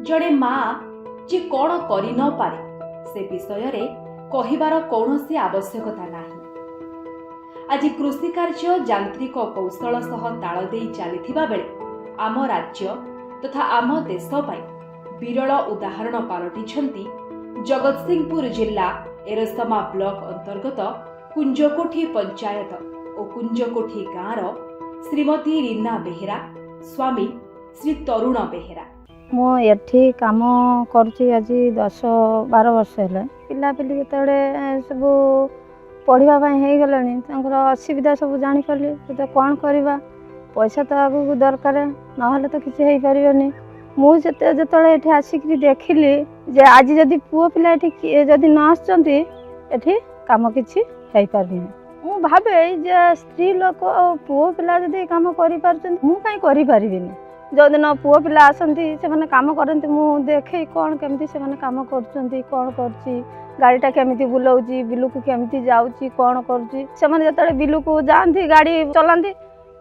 जड़े माँ जे कौन करि न पारे से विषय रे कहिबार कौनसी आवश्यकता नाही। आज कृषि कार्य यांत्रिक कौशल सह ताल देई चलिथिबा बेले आम राज्य तथा आम देश पई विरल उदाहरण पालटिछंती जगतसिंहपुर जिला एरसमा ब्लॉक अंतर्गत कुंजकोठी पंचायत और कुंजकोठी गाँवर श्रीमती रीना बेहेरा स्वामी श्री तरुण बेहेरा। मु एठी काम करुची आज 10-12 वर्ष है। पिलापिली जिते सब पढ़ा हो गलानी असुविधा सब जानीपारे तो कौन करवा पैसा तो आगू दरकार ना तो किसी हो पारनी। मुझे जो आसिक देखिली जे आज जदि पुओ पिला जदि न आसती काम किसी हो पारनी। मु भावे जे स्त्री लोक पुओ पिला जदि काम करें कहीं करें जो दिन पुओ पिला आसती से कम करती मु देखे कौन केमती से कम कर कौन कर गाड़ीटा केमिति बुलाऊँ बिलू को केमिति जाऊँगी कौन कर जो बिलू को जाती गाड़ी चलाती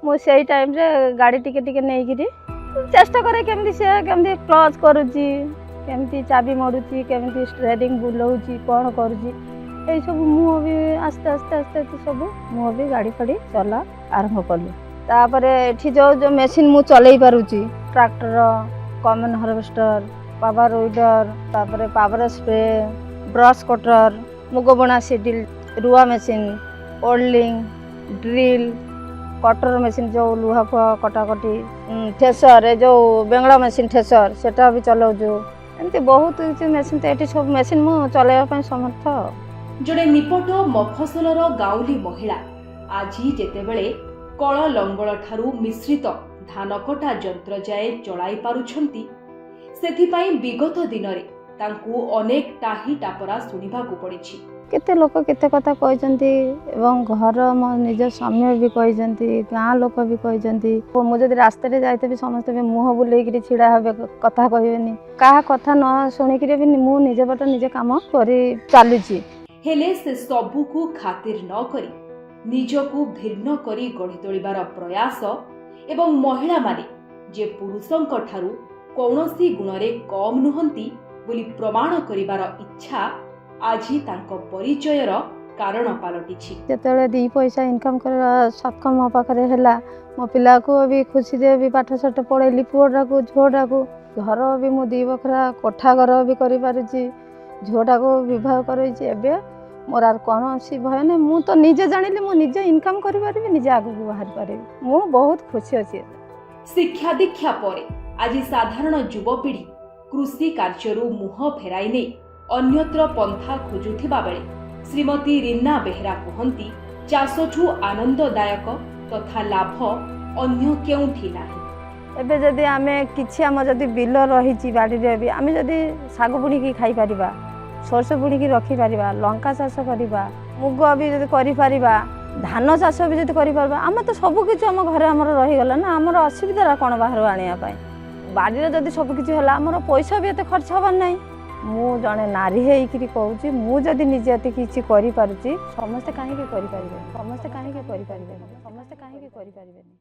मुझे टाइम रे गाड़ी टिके नहीं चेष्टा करे केमिति से केमिति क्लच करुच्ची केमिति चाबी मरुच्ची केमिति स्टेयरिंग बुलाऊँ कौन करुच्ची ये सब मुझे आस्ते आस्ते आस्ते सब मुझे गाड़ी फाड़ी चला आरंभ कलु। तापर एठी जो मेसीन मु चलई पारुची tractor combine harvester power weeder तापर पावर स्प्रे ब्रश कटर मुग बना सीडिल रुआ मेसीन ओल्डिंग ड्रिल कटर मेसीन जो लुहा फुआ कटाकटी ठेसर जो बेंगला मेसीन ठेसर सेटा भी चलाऊँ एमती बहुत किसी मेसीन तो ये सब मेसीन मु चलैया समर्थ। जड़े निपट मफसलर गाउली महिला आज जेतेबेले कल लंगल ठारू मिश्रित धान कटा यंत्र जाए चलाई पारुछंती सेथिपाई विगत दिन रे तांकू अनेक टाही टापरा सुनिबाकू पड़िछि। केते लोक केते कथा कहजंती एवं घर मो निज स्वामी भी कहजंती गाँ लोक भी कहजंती मु जदि रास्ता रे जाइते भी समस्त भी मुह बुलेकिरी छिड़ा हेबे कथा कहबेनी काहा कथा न सुनिकिरे भी मु निज बट निजे काम करी चालुची। हेले से सबू को खातिर न करी निजकू भिन्न करी गढ़ी तोलिबार प्रयास एवं महिला माने जे पुरुषंक ठारू कौनसी गुणरे कम नुहंती बोली प्रमाण करिबार इच्छा आजी तांको परिचयर कारण पालटिछि। जेतेबेले 2 पैसा इनकम करवा सक्षम मो पाखरे हैला मो पिला को भी खुशी दे भी पाठ साठ पढ़ेली पुओटा को झोटा को घर भी मु 2 बखरा कोठा घर भी करि पारुछि झोटा को विवाह करैछि। एबे मोर आर कौनसी भय नहीं मु तो निजे जानिली मु निजे इनकम करि पारिबि निजे आगु बाहर पारिबि मु बहुत खुशी अछि। शिक्षा दीक्षा परे आज साधारण युवपीढ़ी कृषि कार्यरू मुह फेराई नहीं अन्यत्र पंथा खोजुथिबा बेले श्रीमती रीना बेहेरा कहंती चाषठू आनंददायक तथा लाभ अन्य केउठी नाही। एबे जदि आमे किछि हम जदि बिल रहिछि बाड़ी रे भी आमे जदि साग बुणी की खाई परिबा सरसो बुणी की रखी परिबा लंका चाष करिबा मुग भी जदि करि परिबा धान चाष भी जदि करि परिबा आमे तो सब किछि हम घरे हमर रहि गला ना हमर असुविधा कोन बाहर आनिया पाए बाड़ी रे जदि सब किछि होला हमर पैसा भी एते खर्च होबा नै। मु जने नारी हेकि कहूँ मु जदि निजे एते किछि करि पारुछि समस्त काहे के करि परिबे समस्त काहे के करि परिबे समस्त काहे के करि परिबे।